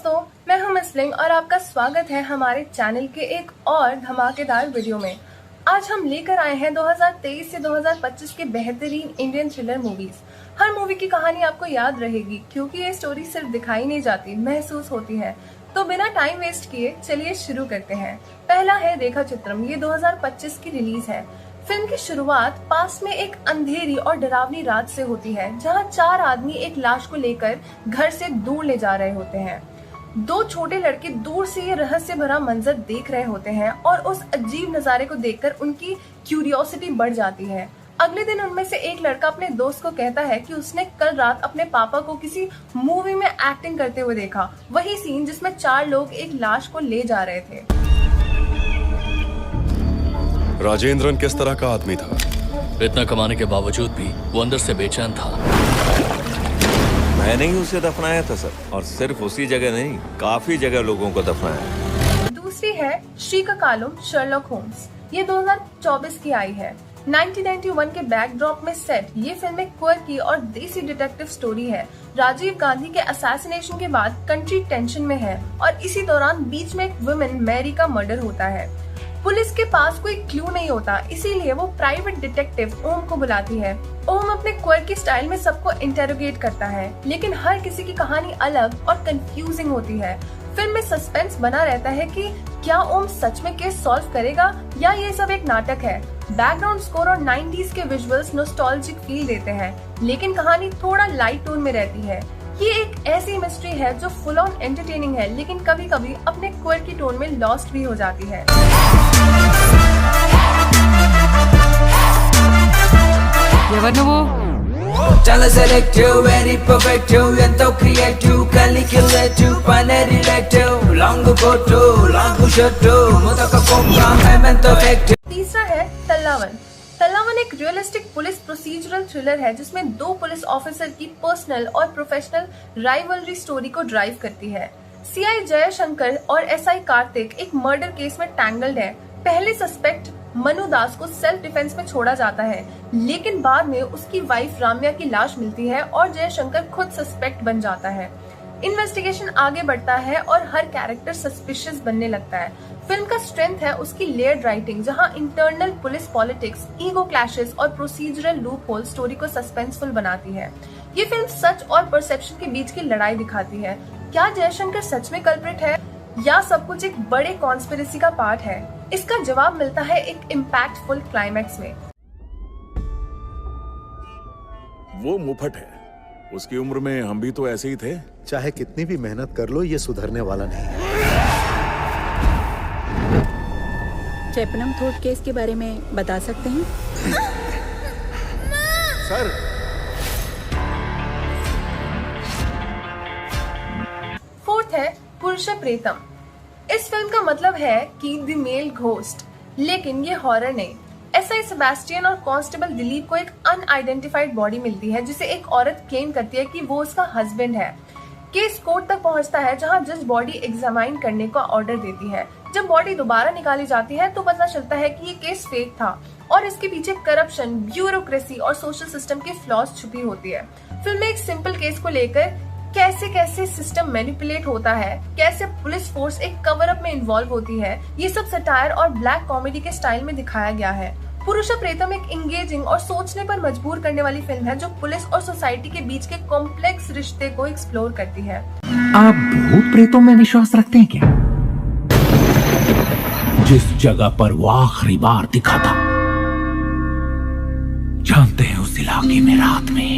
दोस्तों, मैं हूं मिसलिंग और आपका स्वागत है हमारे चैनल के एक और धमाकेदार वीडियो में। आज हम लेकर आए हैं 2023 से 2025 के बेहतरीन इंडियन थ्रिलर मूवीज। हर मूवी की कहानी आपको याद रहेगी क्योंकि ये स्टोरी सिर्फ दिखाई नहीं जाती, महसूस होती है। तो बिना टाइम वेस्ट किए चलिए शुरू करते हैं। पहला है रेखा चित्रम। ये 2025 की रिलीज है। फिल्म की शुरुआत पास में एक अंधेरी और डरावनी रात से होती है, जहां चार आदमी एक लाश को लेकर घर से दूर ले जा रहे होते हैं। दो छोटे लड़के दूर से ये रहस्य भरा मंजर देख रहे होते हैं और उस अजीब नजारे को देखकर उनकी क्यूरियोसिटी बढ़ जाती है। अगले दिन उनमें से एक लड़का अपने दोस्त को कहता है कि उसने कल रात अपने पापा को किसी मूवी में एक्टिंग करते हुए देखा, वही सीन जिसमें चार लोग एक लाश को ले जा रहे थे। राजेंद्रन किस तरह का आदमी था? इतना कमाने के बावजूद भी वो अंदर से बेचैन था। मैंने ही उसे दफनाया था सर, और सिर्फ उसी जगह नहीं, काफी जगह लोगों को दफनाया। दूसरी है श्रीकाकुलम शर्लॉक होम्स। ये 2024 की आई है। 1991 के बैकड्रॉप में सेट ये फिल्म एक क्वर्की और देसी डिटेक्टिव स्टोरी है। राजीव गांधी के असैसिनेशन के बाद कंट्री टेंशन में है और इसी दौरान बीच में एक वुमेन मैरी का मर्डर होता है। पुलिस के पास कोई क्लू नहीं होता, इसीलिए वो प्राइवेट डिटेक्टिव ओम को बुलाती है। ओम अपने क्वर्की स्टाइल में सबको इंटेरोगेट करता है, लेकिन हर किसी की कहानी अलग और कंफ्यूजिंग होती है। फिल्म में सस्पेंस बना रहता है कि क्या ओम सच में केस सॉल्व करेगा या ये सब एक नाटक है। बैकग्राउंड स्कोर और 90s के विजुअल्स नॉस्टैल्जिक फील देते हैं, लेकिन कहानी थोड़ा लाइट टोन में रहती है। ये एक ऐसी मिस्ट्री है जो फुल ऑन एंटरटेनिंग है, लेकिन कभी कभी अपने क्वर्की टोन में लॉस्ट भी हो जाती है। చాలా సెలెక్టివ్ వెరీ పర్ఫెక్టివ్ ఎంతో క్రియేటివ్ కాలిక్యులేటివ్ పైనరీ relative long coat long shirt మొదక ప్రోగ్రామ్ ఎంతో ఎఫెక్టివ్। तीसरा है तल्लावन। तल्लावन एक रियलिस्टिक पुलिस प्रोसीजरल थ्रिलर है जिसमें दो पुलिस ऑफिसर की पर्सनल और प्रोफेशनल राइवलरी स्टोरी को ड्राइव करती है। सीआई जयशंकर और एसआई कार्तिक एक मर्डर केस में टैंगल्ड है। पहले सस्पेक्ट मनु दास को सेल्फ डिफेंस में छोड़ा जाता है, लेकिन बाद में उसकी वाइफ राम्या की लाश मिलती है और जयशंकर खुद सस्पेक्ट बन जाता है। इन्वेस्टिगेशन आगे बढ़ता है और हर कैरेक्टर सस्पिशियस बनने लगता है। फिल्म का स्ट्रेंथ है उसकी लेयर्ड राइटिंग, जहां internal police politics, ego clashes और प्रोसीजरल लूप होल स्टोरी को सस्पेंसफुल बनाती है। ये फिल्म सच और परसेप्शन के बीच की लड़ाई दिखाती है। क्या जयशंकर सच में कल्प्रिट है या सब कुछ एक बड़े कॉन्स्पिरेसी का पार्ट है? इसका जवाब मिलता है एक इम्पैक्टफुल क्लाइमैक्स में। वो मुफट है, उसकी उम्र में हम भी तो ऐसे ही थे। चाहे कितनी भी मेहनत कर लो, ये सुधरने वाला नहीं है। चेपनम थोट केस के बारे में बता सकते हैं? सर, फोर्थ है पुरुष प्रेतम। इस फिल्म का मतलब है कि द मेल घोस्ट, लेकिन ये हॉरर नहीं। एसआई सेबेस्टियन और कांस्टेबल दिलीप को एक अनआइडेंटिफाइड बॉडी मिलती है जिसे एक औरत क्लेम करती है कि वो उसका हस्बैंड है। केस कोर्ट तक पहुंचता है जहां जज बॉडी एग्जामाइन करने का ऑर्डर देती है। जब बॉडी दोबारा निकाली जाती है तो पता चलता है कि ये केस फेक था और इसके पीछे करप्शन, ब्यूरोक्रेसी और सोशल सिस्टम के फ्लॉज छुपी होती है। फिल्म में एक सिंपल केस को लेकर कैसे कैसे सिस्टम मैनिपुलेट होता है, कैसे पुलिस फोर्स एक कवर अप में इन्वॉल्व होती है, ये सब सटायर और ब्लैक कॉमेडी के स्टाइल में दिखाया गया है। पुरुष प्रेतम एक एंगेजिंग और सोचने पर मजबूर करने वाली फिल्म है जो पुलिस और सोसाइटी के बीच के कॉम्प्लेक्स रिश्ते को एक्सप्लोर करती है। आप भूत प्रेतों में विश्वास रखते हैं क्या? जिस जगह पर वो आखिरी बार दिखा था, जानते हैं उस इलाके में रात में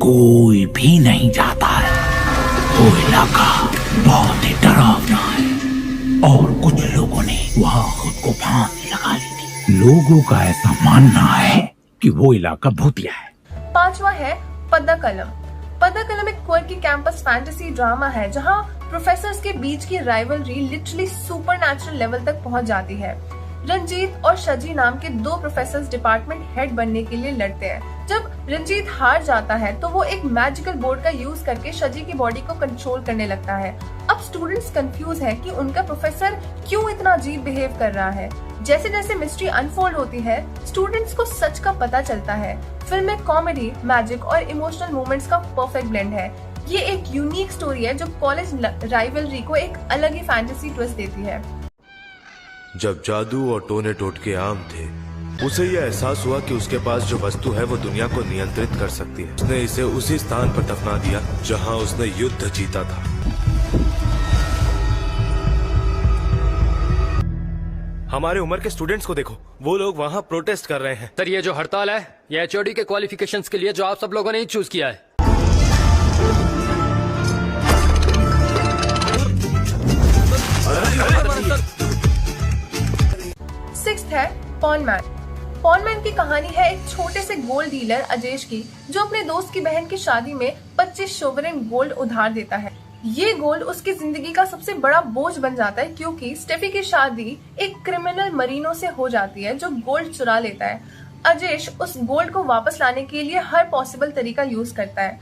कोई भी नहीं जाता है। वो इलाका बहुत ही डरावना है और कुछ लोगों ने वहाँ खुद को फांसी लगा ली थी। लोगों का ऐसा मानना है कि वो इलाका भूतिया है। पांचवा है पद्दाकलम। पद्दाकलम एक क्वर्की कैंपस फैंटेसी ड्रामा है जहाँ प्रोफेसर्स के बीच की राइवलरी लिटरली सुपरनैचुरल लेवल तक पहुँच जाती है। रंजीत और शजी नाम के दो प्रोफेसर्स डिपार्टमेंट हेड बनने के लिए लड़ते हैं। जब रंजीत हार जाता है तो वो एक मैजिकल बोर्ड का यूज करके शजी की बॉडी को कंट्रोल करने लगता है। अब स्टूडेंट्स कंफ्यूज है कि उनका प्रोफेसर क्यों इतना अजीब बिहेव कर रहा है। जैसे जैसे मिस्ट्री अनफोल्ड होती है, स्टूडेंट्स को सच का पता चलता है। फिल्म में कॉमेडी, मैजिक और इमोशनल मोमेंट्स का परफेक्ट ब्लेंड है। ये एक यूनिक स्टोरी है जो कॉलेज राइवलरी को एक अलग ही फैंटेसी ट्विस्ट देती है। जब जादू और टोने टोटके आम थे, उसे यह एहसास हुआ कि उसके पास जो वस्तु है वो दुनिया को नियंत्रित कर सकती है। उसने इसे उसी स्थान पर दफना दिया जहां उसने युद्ध जीता था। हमारे उम्र के स्टूडेंट्स को देखो, वो लोग वहाँ प्रोटेस्ट कर रहे हैं। सर, ये जो हड़ताल है ये एचओडी के क्वालिफिकेशंस के लिए जो आप सब लोगों ने ही चूज किया है। सिक्स्थ है पॉनमैन। पॉनमैन की कहानी है एक छोटे से गोल्ड डीलर अजेश की, जो अपने दोस्त की बहन की शादी में 25 सोवरेन गोल्ड उधार देता है। ये गोल्ड उसकी जिंदगी का सबसे बड़ा बोझ बन जाता है, क्योंकि स्टेफी की शादी एक क्रिमिनल मरीनो से हो जाती है जो गोल्ड चुरा लेता है। अजेश उस गोल्ड को वापस लाने के लिए हर पॉसिबल तरीका यूज करता है।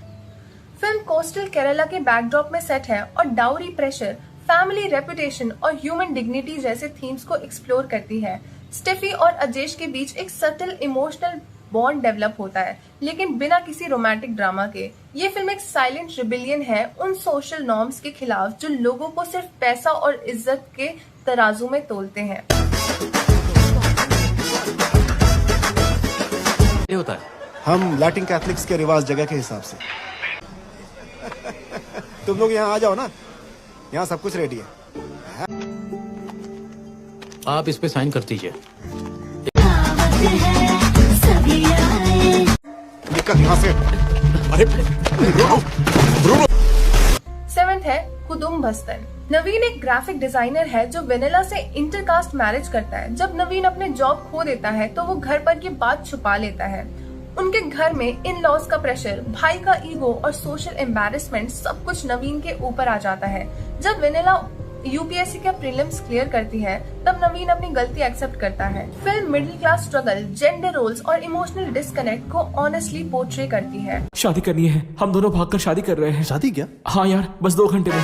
फिल्म कोस्टल केरला के बैकड्रॉप में सेट है और डाउरी प्रेशर, फैमिली रेपुटेशन और ह्यूमन डिग्निटी जैसे थीम्स को एक्सप्लोर करती है। स्टेफी और अजेश के बीच एक सटल इमोशनल बॉन्ड डेवलप होता है, लेकिन बिना किसी रोमांटिक ड्रामा के। ये फिल्म एक साइलेंट रिबेलियन है उन सोशल नॉर्म्स के खिलाफ जो लोगों को सिर्फ पैसा और इज्जत के तराजू में तोलते हैं। ये होता है हम लैटिन कैथलिक्स के रिवाज जगह के हिसाब से। तुम लोग यहाँ आ जाओ ना, यहाँ सब कुछ रेडी है। आप इस पे साइन कर दीजिए। निकल यहाँ से। अरे सेवेंथ है कुदुम भस्तन। नवीन एक ग्राफिक डिजाइनर है जो वेनिला से इंटरकास्ट मैरिज करता है। जब नवीन अपने जॉब खो देता है तो वो घर पर ये बात छुपा लेता है। उनके घर में इन लॉज का प्रेशर, भाई का ईगो और सोशल एम्बैरेसमेंट सब कुछ नवीन के ऊपर आ जाता है। जब वेनिला यूपीएससी का प्रीलिम्स क्लियर करती है तब नवीन अपनी गलती एक्सेप्ट करता है। Film middle class struggle, gender roles और इमोशनल डिस्कनेक्ट को ऑनेस्टली पोर्ट्रे करती है। शादी करनी है, हम दोनों भागकर शादी कर रहे हैं। शादी क्या? हाँ यार, बस 2 घंटे में।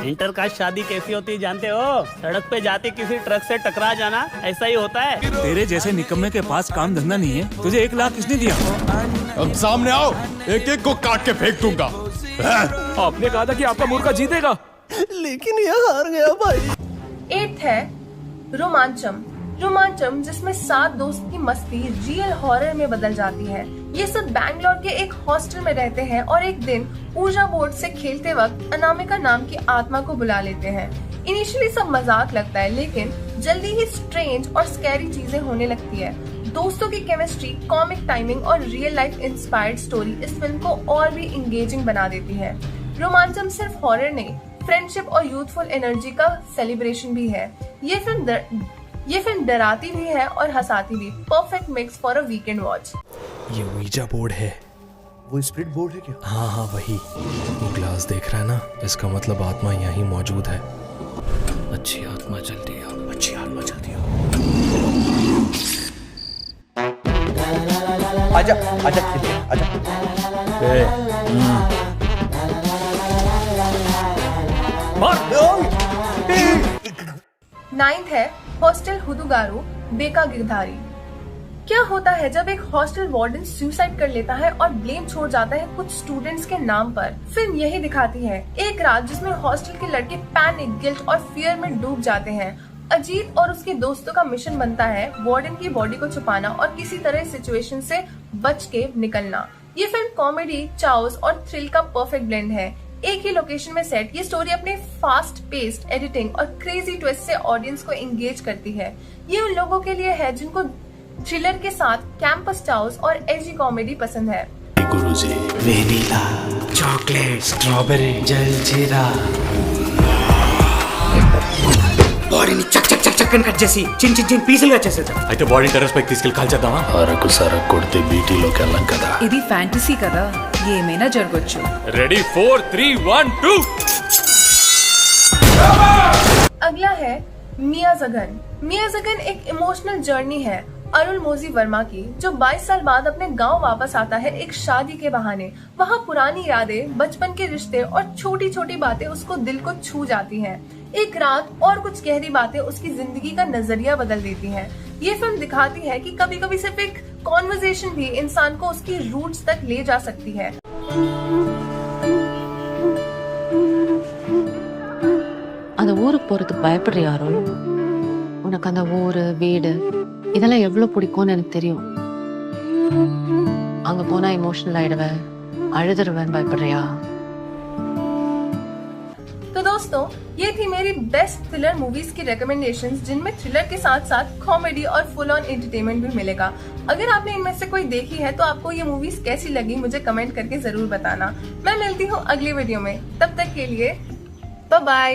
इंटरकास्ट शादी कैसी होती है जानते हो? सड़क पे जाते किसी ट्रक से टकरा जाना, ऐसा ही होता है। तेरे जैसे निकम्मे के पास काम धंधा नहीं है, तुझे 1 लाख किसने दिया? अब सामने आओ, एक एक को काट के फेंक दूंगा। आपने कहा था कि आपका मुर्गा जीतेगा, लेकिन ये हार गया भाई। 8th है रोमांचम। रोमांचम जिसमें 7 दोस्त की मस्ती रियल हॉरर में बदल जाती है। ये सब बैंगलोर के एक हॉस्टल में रहते हैं और एक दिन ऊर्जा बोर्ड से खेलते वक्त अनामिका नाम की आत्मा को बुला लेते हैं। इनिशियली सब मजाक लगता है, लेकिन जल्दी ही स्ट्रेंज और स्कैरी चीजें होने लगती है। दोस्तों की केमिस्ट्री, कॉमिक टाइमिंग और रियल लाइफ इंस्पायर्ड स्टोरी इस फिल्म को और भी इंगेजिंग बना देती है। रोमांचम सिर्फ हॉरर नहीं, फ्रेंडशिप और यूथफुल एनर्जी का सेलिब्रेशन भी है। ये फिल्म डराती भी है और हंसाती भी। Perfect mix for a weekend watch. ये ऊर्जा बोर्ड है। वो स्पिरिट बोर्ड है क्या? हाँ वही। वो ग्लास देख रहा है ना, इसका मतलब आत्मा यहीं मौजूद है। अच्छी आत्मा जल्दी आओ, अच्छी आत्मा जल्दी आओ। आजा आजा आजा। 9th है हॉस्टल हुदुगारू बेका गिरधारी। क्या होता है जब एक हॉस्टल वार्डन सुसाइड कर लेता है और ब्लेम छोड़ जाता है कुछ स्टूडेंट्स के नाम पर। फिल्म यही दिखाती है एक रात जिसमें हॉस्टल के लड़के पैनिक, गिल्ट और फियर में डूब जाते हैं। अजीत और उसके दोस्तों का मिशन बनता है वार्डन की बॉडी को छुपाना और किसी तरह सिचुएशन से बच के निकलना। ये फिल्म कॉमेडी, चाओस और थ्रिल का परफेक्ट ब्लेंड है। एक ही लोकेशन में सेट ये स्टोरी अपने फास्ट पेस्ड एडिटिंग और क्रेजी ट्विस्ट से ऑडियंस को एंगेज करती है। ये उन लोगों के लिए है जिनको थ्रिलर के साथ कैंपस चाओस और एजी कॉमेडी पसंद है। गुरुजी, वेनिला, चॉकलेट, स्ट्रॉबेरी, जलजीरा, బాడీని చక్ చక్ చక్ చక్ అని కట్ చేసి చిన్న చిన్న చిన్న పీసులుగా చేసేద్దాం. అయితే బాడీ టెర్రస్ పైకి తీసుకెళ్లి కాల్చేద్దామా? అరకు సరకు కొడితే బీటీలోకి వెళ్ళాం కదా. ఇది ఫ్యాంటసీ కదా, ఏమైనా జరగొచ్చు. రెడీ 4 3 1 2. अगला है मिया जगन। मिया जगन एक इमोशनल जर्नी है अरुण मोजी वर्मा की, जो 22 साल बाद अपने गांव वापस आता है एक शादी के बहाने। वहां पुरानी यादें, बचपन के रिश्ते और छोटी छोटी बातें उसको दिल को छू जाती हैं। एक रात और कुछ गहरी बातें उसकी जिंदगी का नजरिया बदल देती हैं। ये फिल्म दिखाती है कि कभी कभी सिर्फ एक कॉन्वर्सेशन भी इंसान को उसकी रूट्स तक ले जा सकती है। போறதுக்கு பயப்படுறியா அருள்? உனக்கு அந்த ஊரு வீடு இதெல்லாம் எவ்வளவு பிடிக்கும்னு எனக்கு தெரியும். அங்க போனா இமோஷனல் ஆயிடுவேன், அழுதுருவேன், பயப்படுறியா? तो दोस्तों, ये थी मेरी बेस्ट थ्रिलर मूवीज की रिकमेंडेशंस, जिनमें थ्रिलर के साथ साथ कॉमेडी और फुल ऑन एंटरटेनमेंट भी मिलेगा। अगर आपने इनमें से कोई देखी है तो आपको ये मूवीज कैसी लगी मुझे कमेंट करके जरूर बताना। मैं मिलती हूँ अगली वीडियो में, तब तक के लिए बाय बाय।